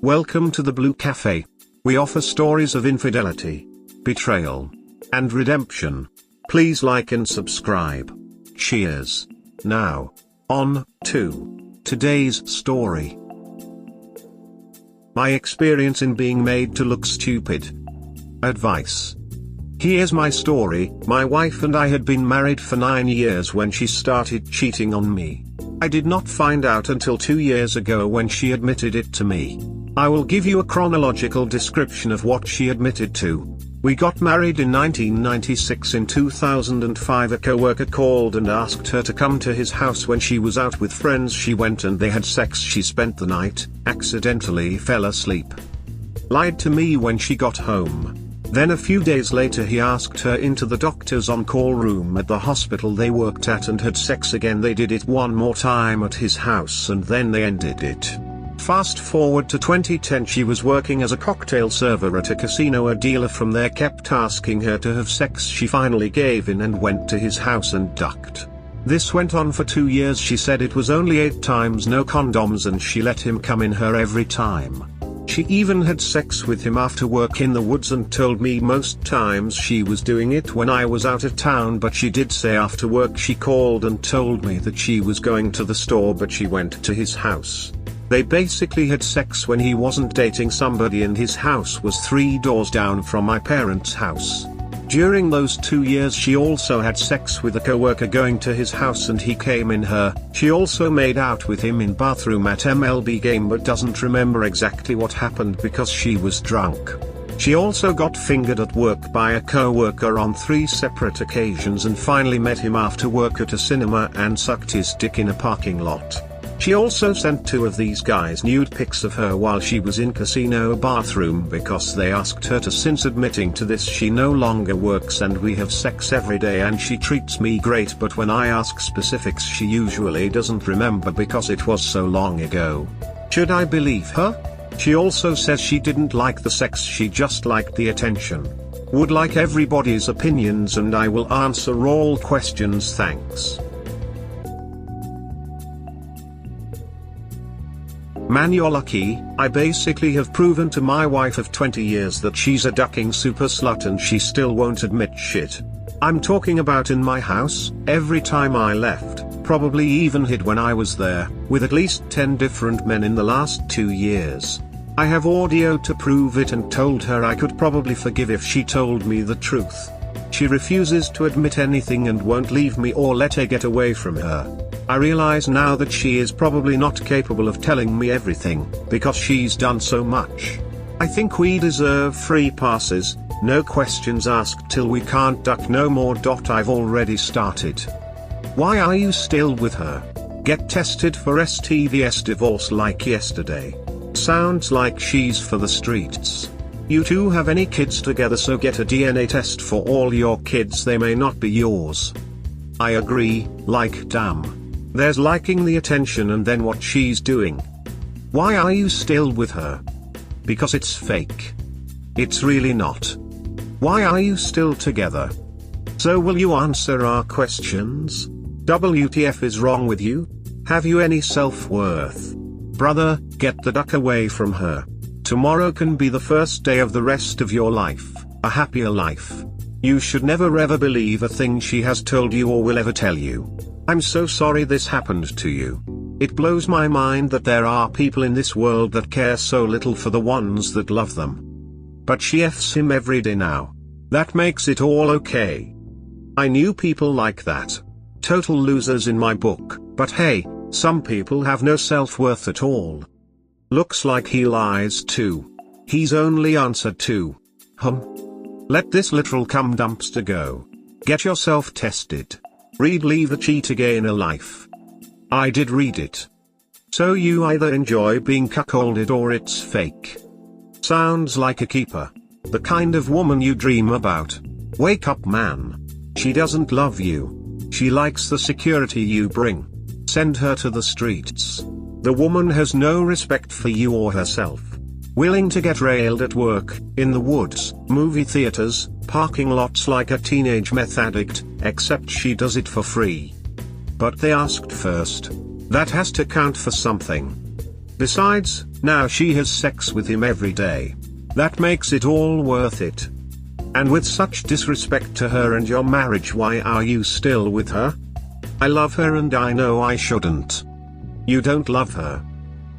Welcome to the Blue Cafe. We offer stories of infidelity, betrayal, and redemption. Please like and subscribe. Cheers. Now, on to today's story. My experience in being made to look stupid. Advice. Here's my story. My wife and I had been married for 9 years when she started cheating on me. I did not find out until 2 years ago when she admitted it to me. I will give you a chronological description of what she admitted to. We got married in 1996. In 2005 a co-worker called and asked her to come to his house when she was out with friends. She went and they had sex. She spent the night, accidentally fell asleep. Lied to me when she got home. Then a few days later he asked her into the doctor's on-call room at the hospital they worked at and had sex again. They did it one more time at his house and then they ended it. Fast forward to 2010, she was working as a cocktail server at a casino. A dealer from there kept asking her to have sex. She finally gave in and went to his house and ducked. This went on for 2 years. She said it was only 8 times, no condoms, and she let him come in her every time. She even had sex with him after work in the woods and told me most times she was doing it when I was out of town, but she did say after work she called and told me that she was going to the store, but she went to his house. They basically had sex when he wasn't dating somebody, and his house was 3 doors down from my parents' house. During those 2 years she also had sex with a co-worker going to his house and he came in her. She also made out with him in bathroom at MLB game but doesn't remember exactly what happened because she was drunk. She also got fingered at work by a co-worker on 3 separate occasions and finally met him after work at a cinema and sucked his dick in a parking lot. She also sent 2 of these guys nude pics of her while she was in casino bathroom because they asked her to. Since admitting to this she no longer works and we have sex every day and she treats me great, but when I ask specifics she usually doesn't remember because it was so long ago. Should I believe her? She also says she didn't like the sex, she just liked the attention. Would like everybody's opinions and I will answer all questions, thanks. Man, you're lucky. I basically have proven to my wife of 20 years that she's a ducking super slut and she still won't admit shit. I'm talking about in my house, every time I left, probably even hid when I was there, with at least 10 different men in the last 2 years. I have audio to prove it and told her I could probably forgive if she told me the truth. She refuses to admit anything and won't leave me or let it get away from her. I realize now that she is probably not capable of telling me everything, because she's done so much. I think we deserve free passes, no questions asked till we can't duck no more. I've already started. Why are you still with her? Get tested for STDs, divorce like yesterday. Sounds like she's for the streets. You 2 have any kids together, so get a DNA test for all your kids, they may not be yours. I agree, like damn. There's liking the attention and then what she's doing. Why are you still with her? Because it's fake. It's really not. Why are you still together? So will you answer our questions? WTF is wrong with you? Have you any self-worth? Brother, get the duck away from her. Tomorrow can be the first day of the rest of your life, a happier life. You should never ever believe a thing she has told you or will ever tell you. I'm so sorry this happened to you. It blows my mind that there are people in this world that care so little for the ones that love them. But she F's him every day now. That makes it all okay. I knew people like that. Total losers in my book, but hey, some people have no self-worth at all. Looks like he lies too. He's only answered 2. Let this literal cum dumpster go. Get yourself tested. Read Leave a Cheat Again a Life. I did read it. So you either enjoy being cuckolded or it's fake. Sounds like a keeper. The kind of woman you dream about. Wake up, man. She doesn't love you. She likes the security you bring. Send her to the streets. The woman has no respect for you or herself. Willing to get railed at work, in the woods, movie theaters, parking lots like a teenage meth addict, except she does it for free. But they asked first. That has to count for something. Besides, now she has sex with him every day. That makes it all worth it. And with such disrespect to her and your marriage, why are you still with her? I love her and I know I shouldn't. You don't love her.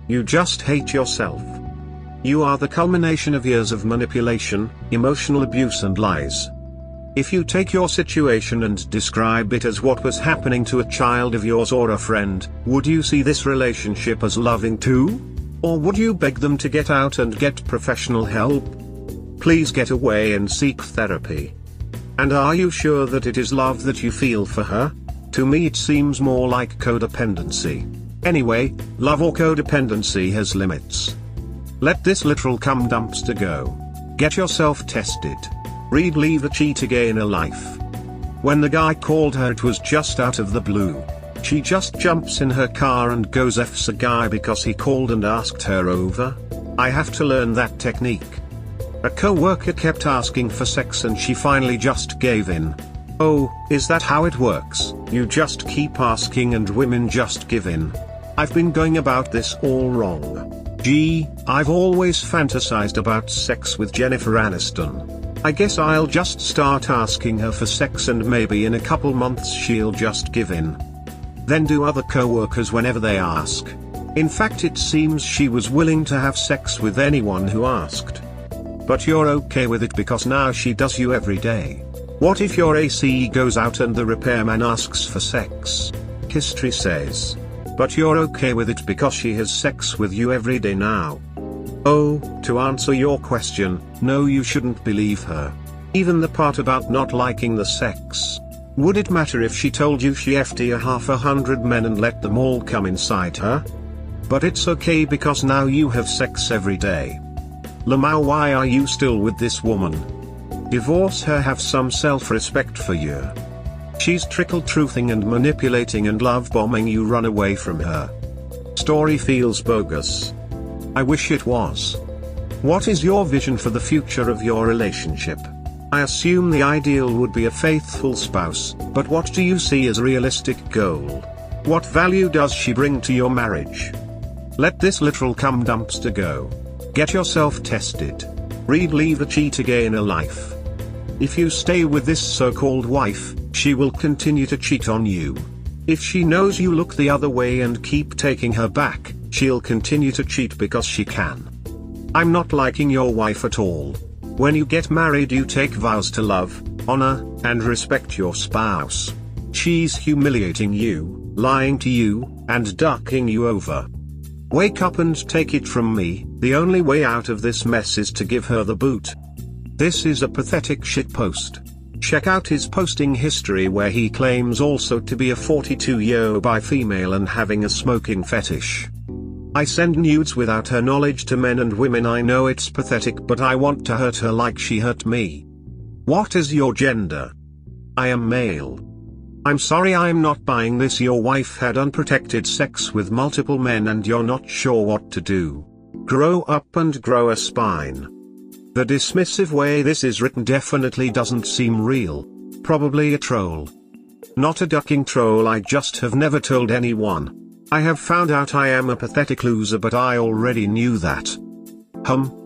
You just hate yourself. You are the culmination of years of manipulation, emotional abuse and lies. If you take your situation and describe it as what was happening to a child of yours or a friend, would you see this relationship as loving too? Or would you beg them to get out and get professional help? Please get away and seek therapy. And are you sure that it is love that you feel for her? To me it seems more like codependency. Anyway, love or codependency has limits. Let this literal cum dumpster go. Get yourself tested. Read Leave a Cheat Again a Life. When the guy called her, it was just out of the blue. She just jumps in her car and goes F's a guy because he called and asked her over. I have to learn that technique. A co-worker kept asking for sex and she finally just gave in. Oh, is that how it works? You just keep asking and women just give in. I've been going about this all wrong. Gee, I've always fantasized about sex with Jennifer Aniston. I guess I'll just start asking her for sex and maybe in a couple months she'll just give in. Then do other co-workers whenever they ask. In fact, it seems she was willing to have sex with anyone who asked. But you're okay with it because now she does you every day. What if your AC goes out and the repairman asks for sex? History says. But you're okay with it because she has sex with you every day now. Oh, to answer your question, no, you shouldn't believe her. Even the part about not liking the sex. Would it matter if she told you she effed a 100 men and let them all come inside her? But it's okay because now you have sex every day. Lamau, why are you still with this woman? Divorce her, have some self-respect for you. She's trickle-truthing and manipulating and love-bombing you, run away from her. Story feels bogus. I wish it was. What is your vision for the future of your relationship? I assume the ideal would be a faithful spouse, but what do you see as a realistic goal? What value does she bring to your marriage? Let this literal cum dumpster go. Get yourself tested. Read Leave a Cheat Again a Life. If you stay with this so-called wife, she will continue to cheat on you. If she knows you look the other way and keep taking her back, she'll continue to cheat because she can. I'm not liking your wife at all. When you get married, you take vows to love, honor, and respect your spouse. She's humiliating you, lying to you, and ducking you over. Wake up and take it from me, the only way out of this mess is to give her the boot. This is a pathetic shitpost. Check out his posting history where he claims also to be a 42-year-old bi female and having a smoking fetish. I send nudes without her knowledge to men and women. I know it's pathetic, but I want to hurt her like she hurt me. What is your gender? I am male. I'm sorry, I'm not buying this. Your wife had unprotected sex with multiple men and you're not sure what to do. Grow up and grow a spine. The dismissive way this is written definitely doesn't seem real. Probably a troll. Not a ducking troll. I just have never told anyone. I have found out I am a pathetic loser, but I already knew that.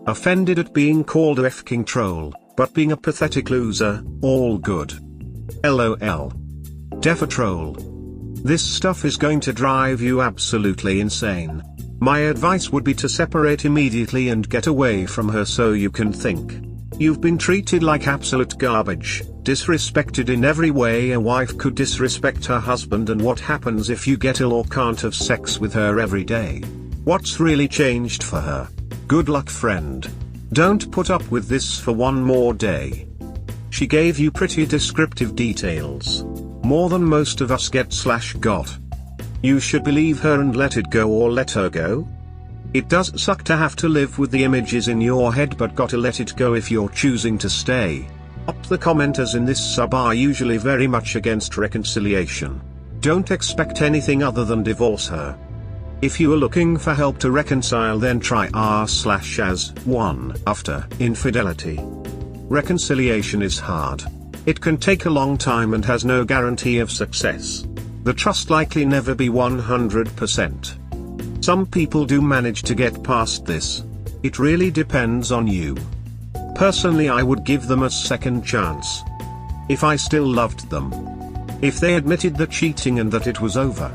Offended at being called a f-king troll, but being a pathetic loser, all good. LOL. Defa troll. This stuff is going to drive you absolutely insane. My advice would be to separate immediately and get away from her so you can think. You've been treated like absolute garbage, disrespected in every way a wife could disrespect her husband, and what happens if you get ill or can't have sex with her every day? What's really changed for her? Good luck, friend. Don't put up with this for one more day. She gave you pretty descriptive details. More than most of us get/got. You should believe her and let it go, or let her go. It does suck to have to live with the images in your head, but gotta let it go if you're choosing to stay. The commenters in this sub are usually very much against reconciliation. Don't expect anything other than divorce her. If you are looking for help to reconcile, then try r/as1 after infidelity. Reconciliation is hard. It can take a long time and has no guarantee of success. The trust likely never be 100%. Some people do manage to get past this. It really depends on you. Personally, I would give them a second chance. If I still loved them. If they admitted the cheating and that it was over.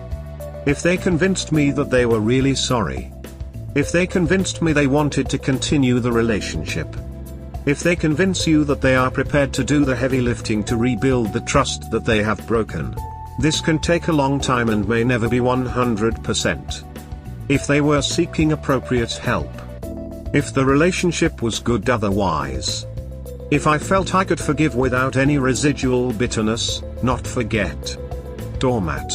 If they convinced me that they were really sorry. If they convinced me they wanted to continue the relationship. If they convince you that they are prepared to do the heavy lifting to rebuild the trust that they have broken. This can take a long time and may never be 100%. If they were seeking appropriate help. If the relationship was good otherwise. If I felt I could forgive without any residual bitterness, not forget. Doormat.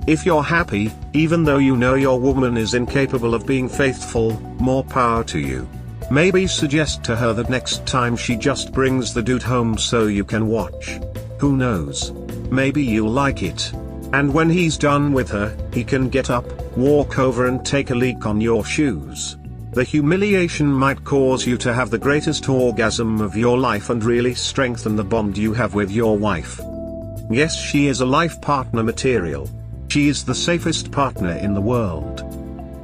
If you're happy, even though you know your woman is incapable of being faithful, more power to you. Maybe suggest to her that next time she just brings the dude home so you can watch. Who knows? Maybe you'll like it. And when he's done with her, he can get up, walk over and take a leak on your shoes. The humiliation might cause you to have the greatest orgasm of your life and really strengthen the bond you have with your wife. Yes, she is a life partner material. She is the safest partner in the world.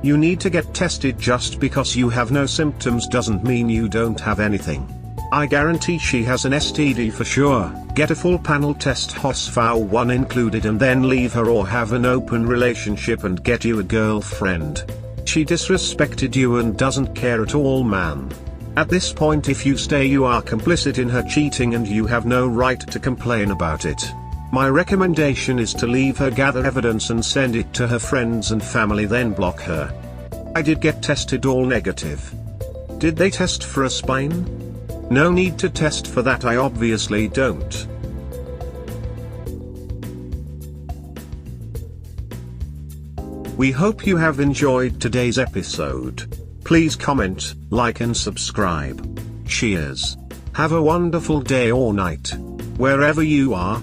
You need to get tested. Just because you have no symptoms doesn't mean you don't have anything. I guarantee she has an STD for sure. Get a full panel test, HOSFOW1 included, and then leave her or have an open relationship and get you a girlfriend. She disrespected you and doesn't care at all, man. At this point, if you stay, you are complicit in her cheating and you have no right to complain about it. My recommendation is to leave her, gather evidence and send it to her friends and family, then block her. I did get tested, all negative. Did they test for a spine? No need to test for that, I obviously don't. We hope you have enjoyed today's episode. Please comment, like and subscribe. Cheers. Have a wonderful day or night, wherever you are.